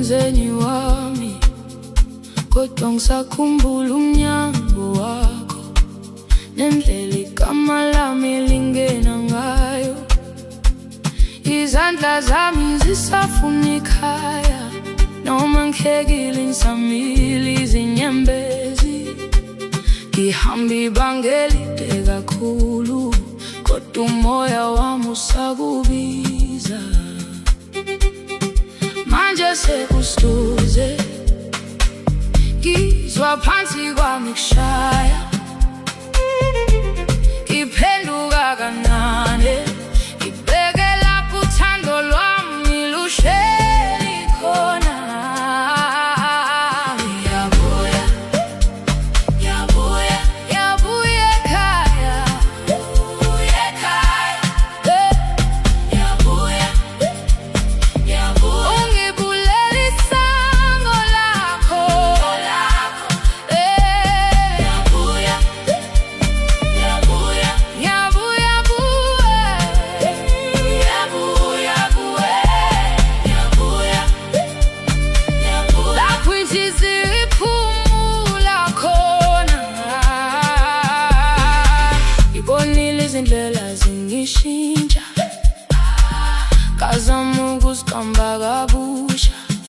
emzeni wami, kodwa ngisakhumbula umnyango wakho nendlela igama lami lingena ngayo. Izandla zami zisafuna ikhaya, noma ngihlekile ngisamile izinyembezi. Ngihamba ibanga elide kakhulu, kodwa umoya wami usakubiza. Manje sekusiduze, ngizwa phansi kwami kushaya. Ngiphenduka kancane, ngibheke lapho uthando lwami luhleli khona. Ngiyabuya, ngiyabuya, ngiyabuya ekhaya, ngiyabuya ekhaya. Ngiyabuya, ngiyabuya. Ungibulela isango lakho. Ngiyabuya, ngiyabuya, ngiyabuya kuwe. Ngiyabuya kuwe. Ngiyabuya, ngiyabuya. Lapho inhliziyo iphumula khona. Ngibonile izindlela zingishintsha, ngazama ukuziqamba kabusha.